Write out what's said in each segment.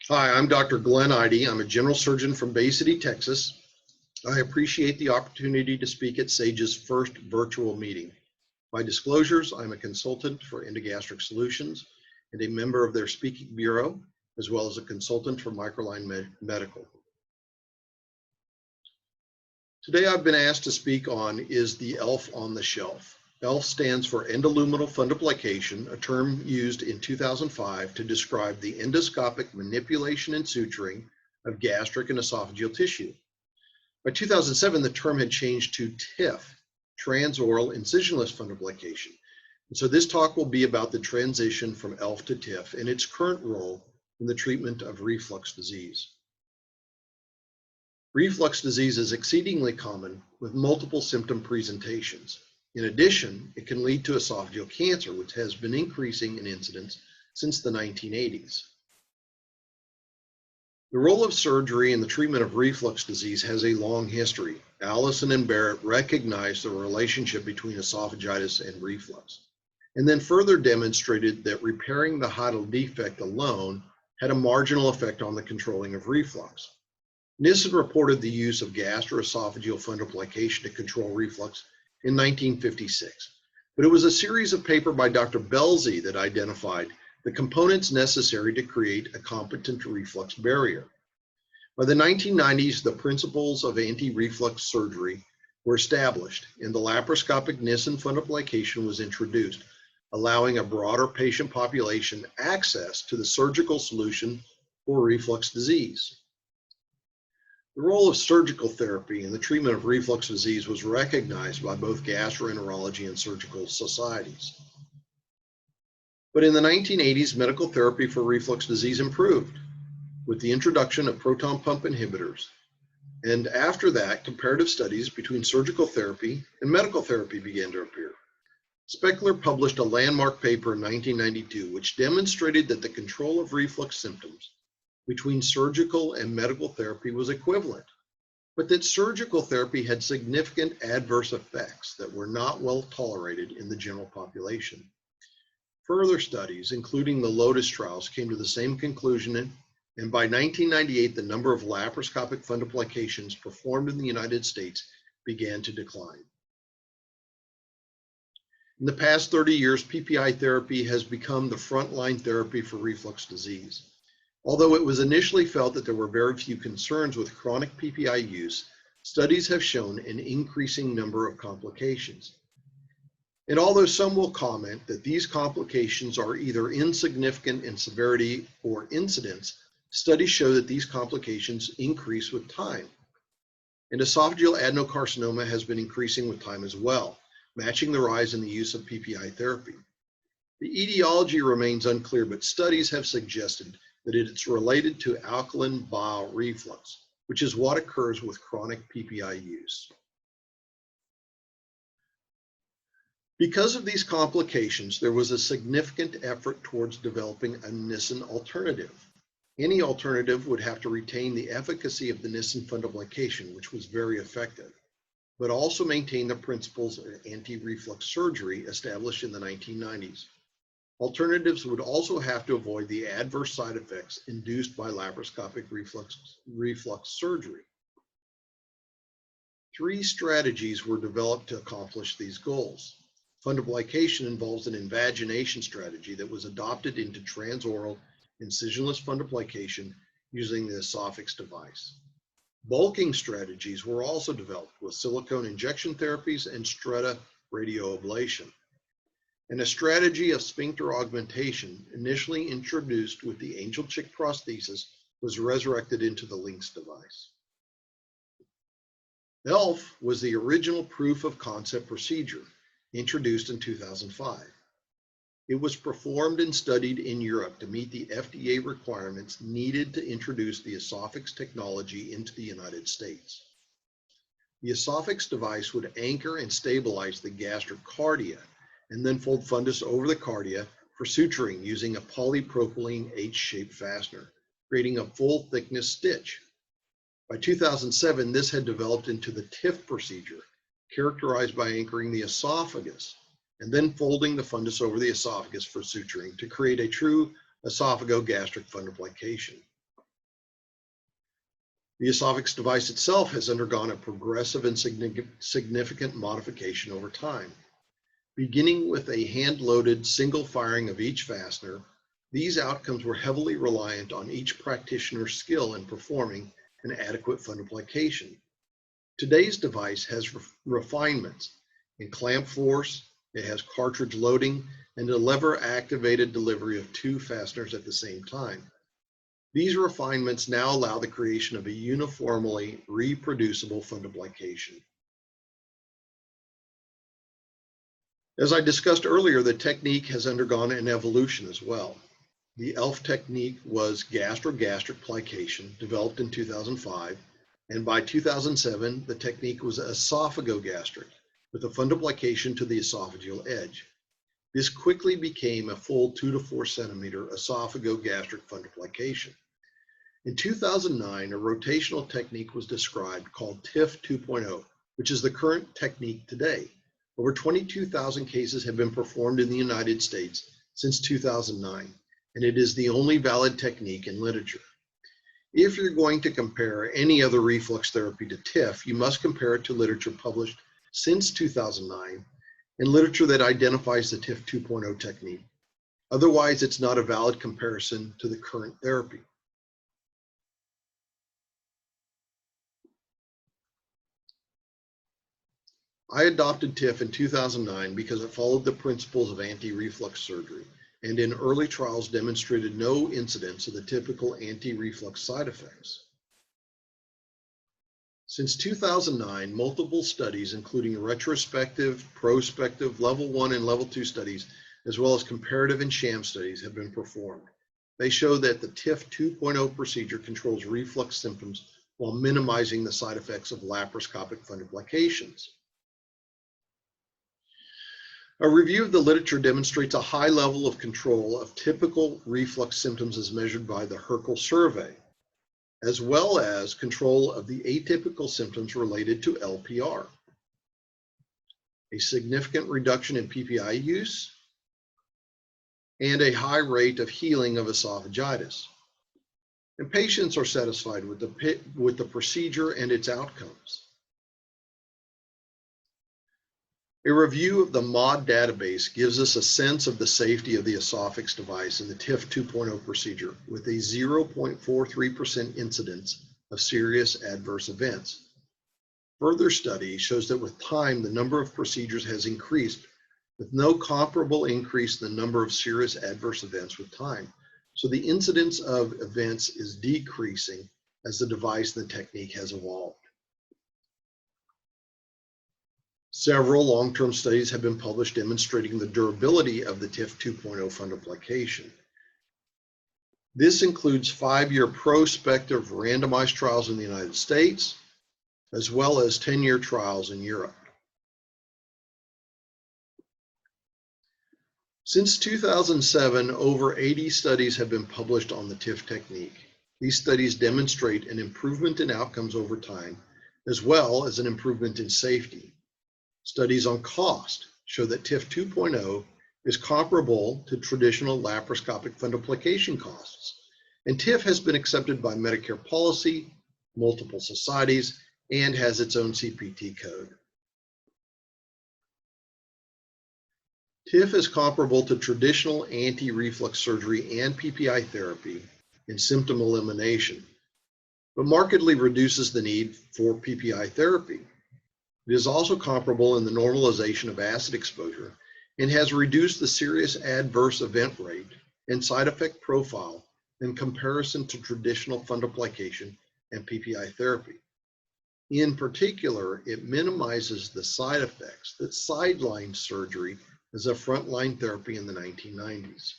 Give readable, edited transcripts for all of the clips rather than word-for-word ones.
Hi, I'm Dr. Glenn Ihde. I'm a general surgeon from Bay City, Texas. I appreciate the opportunity to speak at SAGE's first virtual meeting. My disclosures, I'm a consultant for Endogastric Solutions and a member of their speaking bureau, as well as a consultant for Microline Medical. Today I've been asked to speak on is the ELF on the shelf. ELF stands for Endo-Luminal Fundoplication, a term used in 2005 to describe the endoscopic manipulation and suturing of gastric and esophageal tissue. By 2007, the term had changed to TIF, TRANSORAL Incisionless Fundoplication. And so this talk will be about the transition from ELF to TIF and its current role in the treatment of reflux disease. Reflux disease is exceedingly common with multiple symptom presentations. In addition, it can lead to esophageal cancer, which has been increasing in incidence since the 1980s. The role of surgery in the treatment of reflux disease has a long history. Allison and Barrett recognized the relationship between esophagitis and reflux, and then further demonstrated that repairing the hiatal defect alone had a marginal effect on the controlling of reflux. Nissen reported the use of gastroesophageal fundoplication to control reflux in 1956, but it was a series of papers by Dr. Belzy that identified the components necessary to create a competent reflux barrier. By the 1990s, the principles of anti-reflux surgery were established and the laparoscopic Nissen fundoplication was introduced, allowing a broader patient population access to the surgical solution for reflux disease. The role of surgical therapy in the treatment of reflux disease was recognized by both gastroenterology and surgical societies. But in the 1980s, medical therapy for reflux disease improved with the introduction of proton pump inhibitors. And after that, comparative studies between surgical therapy and medical therapy began to appear. Speckler published a landmark paper in 1992, which demonstrated that the control of reflux symptoms between surgical and medical therapy was equivalent, but that surgical therapy had significant adverse effects that were not well tolerated in the general population. Further studies, including the Lotus trials, came to the same conclusion, and by 1998, the number of laparoscopic fundoplications performed in the United States began to decline. In the past 30 years, PPI therapy has become the frontline therapy for reflux disease. Although it was initially felt that there were very few concerns with chronic PPI use, studies have shown an increasing number of complications. And although some will comment that these complications are either insignificant in severity or incidence, studies show that these complications increase with time. And esophageal adenocarcinoma has been increasing with time as well, matching the rise in the use of PPI therapy. The etiology remains unclear, but studies have suggested that it's related to alkaline bile reflux, which is what occurs with chronic PPI use. Because of these complications, there was a significant effort towards developing a Nissen alternative. Any alternative would have to retain the efficacy of the Nissen fundoplication, which was very effective, but also maintain the principles of anti-reflux surgery established in the 1990s. Alternatives would also have to avoid the adverse side effects induced by laparoscopic reflux surgery. Three strategies were developed to accomplish these goals. Fundoplication involves an invagination strategy that was adopted into transoral incisionless fundoplication using the esophagus device. Bulking strategies were also developed with silicone injection therapies and stretta radioablation. And a strategy of sphincter augmentation, initially introduced with the angel chick prosthesis, was resurrected into the Lynx device. ELF was the original proof of concept procedure, introduced in 2005. It was performed and studied in Europe to meet the FDA requirements needed to introduce the esophagus technology into the United States. The esophagus device would anchor and stabilize the gastric cardia and then fold fundus over the cardia for suturing using a polypropylene H-shaped fastener, creating a full thickness stitch. By 2007, this had developed into the TIF procedure, characterized by anchoring the esophagus and then folding the fundus over the esophagus for suturing to create a true esophagogastric fundoplication. The esophagus device itself has undergone a progressive and significant modification over time. Beginning with a hand-loaded single firing of each fastener, these outcomes were heavily reliant on each practitioner's skill in performing an adequate fundoplication. Today's device has refinements in clamp force, it has cartridge loading, and a lever-activated delivery of 2 fasteners at the same time. These refinements now allow the creation of a uniformly reproducible fundoplication. As I discussed earlier, the technique has undergone an evolution as well. The ELF technique was gastrogastric plication, developed in 2005, and by 2007, the technique was esophagogastric, with a fundoplication to the esophageal edge. This quickly became a full 2 to 4 centimeter esophagogastric fundoplication. In 2009, a rotational technique was described called TIF 2.0, which is the current technique today. Over 22,000 cases have been performed in the United States since 2009, and it is the only valid technique in literature. If you're going to compare any other reflux therapy to TIF, you must compare it to literature published since 2009 and literature that identifies the TIF 2.0 technique. Otherwise, it's not a valid comparison to the current therapy. I adopted TIF in 2009 because it followed the principles of anti-reflux surgery and in early trials demonstrated no incidence of the typical anti-reflux side effects. Since 2009, multiple studies, including retrospective, prospective, level 1 and level 2 studies, as well as comparative and sham studies have been performed. They show that the TIF 2.0 procedure controls reflux symptoms while minimizing the side effects of laparoscopic fundoplications. A review of the literature demonstrates a high level of control of typical reflux symptoms as measured by the Herkel survey, as well as control of the atypical symptoms related to LPR, a significant reduction in PPI use, and a high rate of healing of esophagitis. And patients are satisfied with the procedure and its outcomes. A review of the MAUD database gives us a sense of the safety of the esophagus device in the TIF 2.0 procedure with a 0.43% incidence of serious adverse events. Further study shows that with time, the number of procedures has increased with no comparable increase in the number of serious adverse events with time. So the incidence of events is decreasing as the device and the technique has evolved. Several long-term studies have been published demonstrating the durability of the TIF 2.0 fundoplication. This includes 5-year prospective randomized trials in the United States, as well as 10-year trials in Europe. Since 2007, over 80 studies have been published on the TIF technique. These studies demonstrate an improvement in outcomes over time, as well as an improvement in safety. Studies on cost show that TIF 2.0 is comparable to traditional laparoscopic fundoplication costs, and TIF has been accepted by Medicare policy, multiple societies, and has its own CPT code. TIF is comparable to traditional anti-reflux surgery and PPI therapy in symptom elimination, but markedly reduces the need for PPI therapy. It is also comparable in the normalization of acid exposure and has reduced the serious adverse event rate and side effect profile in comparison to traditional fundoplication and PPI therapy. In particular, it minimizes the side effects that sidelined surgery as a frontline therapy in the 1990s.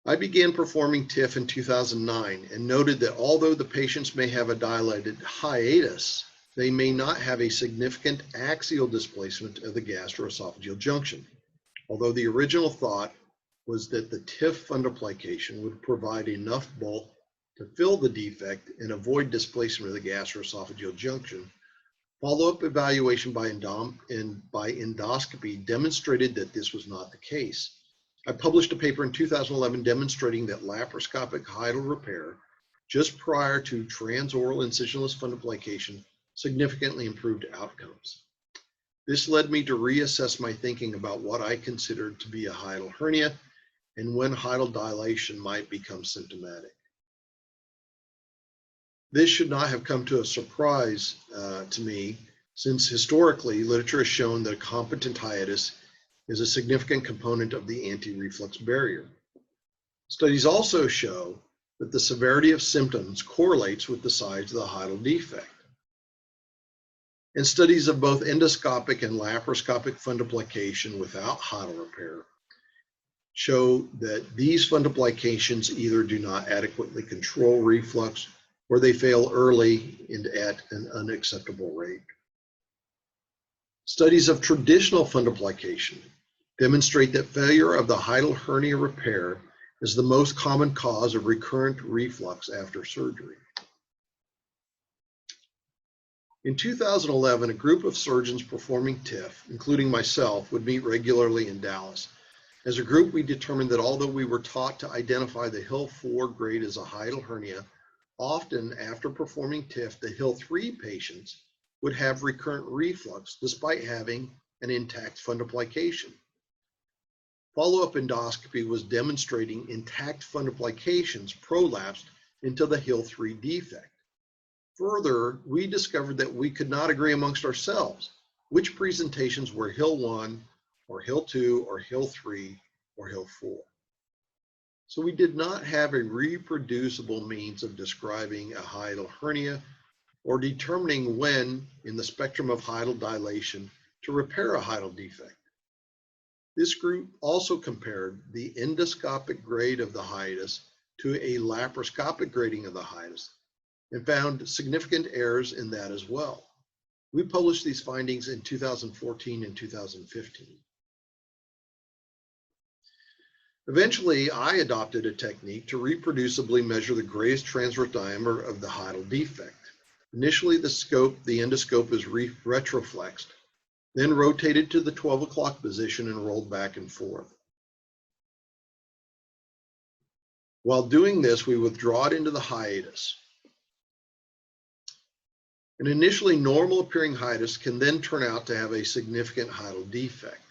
I began performing TIF in 2009 and noted that although the patients may have a dilated hiatus, they may not have a significant axial displacement of the gastroesophageal junction. Although the original thought was that the TIF fundoplication would provide enough bulk to fill the defect and avoid displacement of the gastroesophageal junction, follow-up evaluation by endoscopy demonstrated that this was not the case. I published a paper in 2011 demonstrating that laparoscopic hiatal repair just prior to transoral incisionless fundoplication significantly improved outcomes. This led me to reassess my thinking about what I considered to be a hiatal hernia and when hiatal dilation might become symptomatic. This should not have come to a surprise to me, since historically literature has shown that a competent hiatus is a significant component of the anti-reflux barrier. Studies also show that the severity of symptoms correlates with the size of the hiatal defect. And studies of both endoscopic and laparoscopic fundoplication without hiatal repair show that these fundoplications either do not adequately control reflux or they fail early and at an unacceptable rate. Studies of traditional fundoplication demonstrate that failure of the hiatal hernia repair is the most common cause of recurrent reflux after surgery. In 2011, a group of surgeons performing TIF, including myself, would meet regularly in Dallas. As a group, we determined that although we were taught to identify the Hill 4 grade as a hiatal hernia, often after performing TIF, the Hill 3 patients would have recurrent reflux despite having an intact fundoplication. Follow-up endoscopy was demonstrating intact fundoplications prolapsed into the Hill 3 defect. Further, we discovered that we could not agree amongst ourselves which presentations were Hill 1 or Hill 2 or Hill 3 or Hill 4. So we did not have a reproducible means of describing a hiatal hernia or determining when in the spectrum of hiatal dilation to repair a hiatal defect. This group also compared the endoscopic grade of the hiatus to a laparoscopic grading of the hiatus and found significant errors in that as well. We published these findings in 2014 and 2015. Eventually, I adopted a technique to reproducibly measure the greatest transverse diameter of the hiatal defect. Initially, the endoscope is retroflexed, then rotated to the 12 o'clock position and rolled back and forth. While doing this, we withdraw it into the hiatus. An initially normal appearing hiatus can then turn out to have a significant hiatal defect.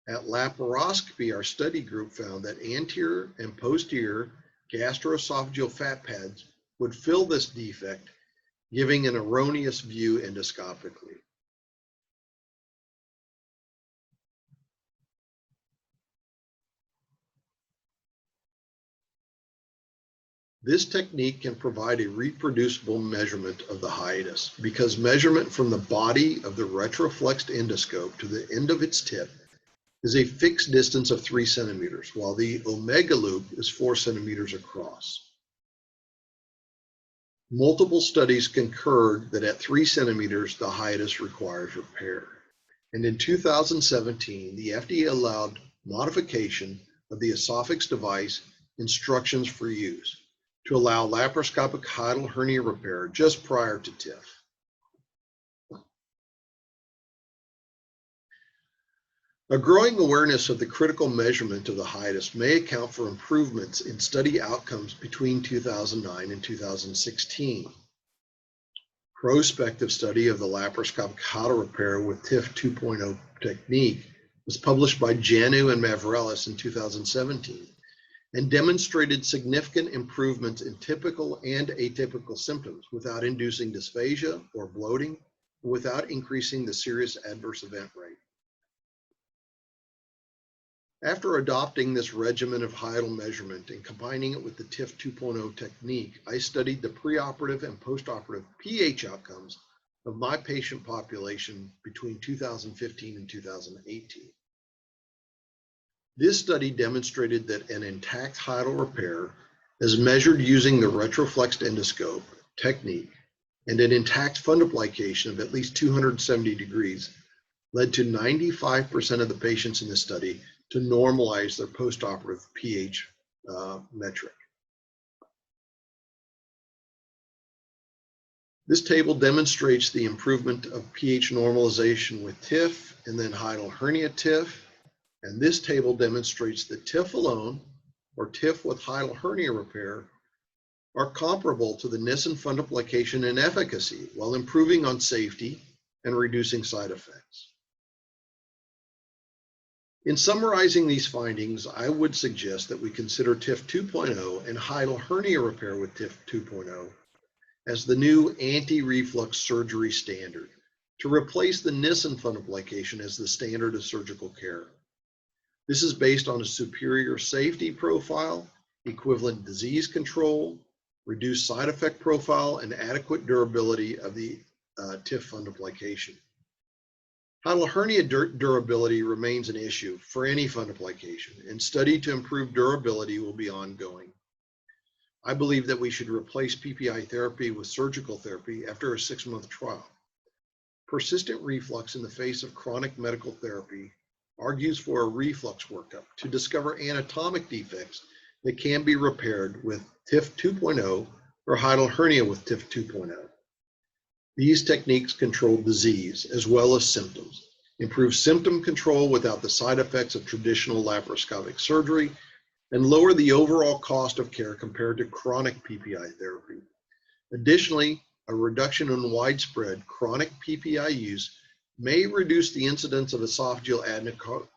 At laparoscopy, our study group found that anterior and posterior gastroesophageal fat pads would fill this defect, giving an erroneous view endoscopically. This technique can provide a reproducible measurement of the hiatus because measurement from the body of the retroflexed endoscope to the end of its tip is a fixed distance of 3 centimeters, while the omega loop is 4 centimeters across. Multiple studies concurred that at 3 centimeters, the hiatus requires repair. And in 2017, the FDA allowed modification of the esophagus device instructions for use to allow laparoscopic hiatal hernia repair just prior to TIF. A growing awareness of the critical measurement of the hiatus may account for improvements in study outcomes between 2009 and 2016. Prospective study of the laparoscopic hiatal repair with TIF 2.0 technique was published by Janu and Mavrelis in 2017 and demonstrated significant improvements in typical and atypical symptoms without inducing dysphagia or bloating, and without increasing the serious adverse event rate. After adopting this regimen of hiatal measurement and combining it with the TIF 2.0 technique, I studied the preoperative and postoperative pH outcomes of my patient population between 2015 and 2018. This study demonstrated that an intact hiatal repair, as measured using the retroflexed endoscope technique, and an intact fundoplication of at least 270 degrees led to 95% of the patients in the study to normalize their postoperative pH metric. This table demonstrates the improvement of pH normalization with TIF and then hiatal hernia TIF. And this table demonstrates that TIF alone, or TIF with hiatal hernia repair, are comparable to the Nissen fundoplication in efficacy while improving on safety and reducing side effects. In summarizing these findings, I would suggest that we consider TIF 2.0 and hiatal hernia repair with TIF 2.0 as the new anti-reflux surgery standard to replace the Nissen fundoplication as the standard of surgical care. This is based on a superior safety profile, equivalent disease control, reduced side effect profile, and adequate durability of the TIF fundoplication. Hiatal hernia durability remains an issue for any fundoplication, and study to improve durability will be ongoing. I believe that we should replace PPI therapy with surgical therapy after a 6-month trial. Persistent reflux in the face of chronic medical therapy argues for a reflux workup to discover anatomic defects that can be repaired with TIF 2.0 or hiatal hernia with TIF 2.0. These techniques control disease as well as symptoms, improve symptom control without the side effects of traditional laparoscopic surgery, and lower the overall cost of care compared to chronic PPI therapy. Additionally, a reduction in widespread chronic PPI use may reduce the incidence of esophageal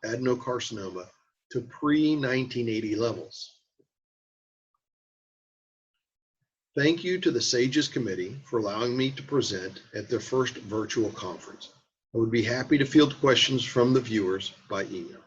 adenocarcinoma to pre-1980 levels. Thank you to the SAGES Committee for allowing me to present at their first virtual conference. I would be happy to field questions from the viewers by email.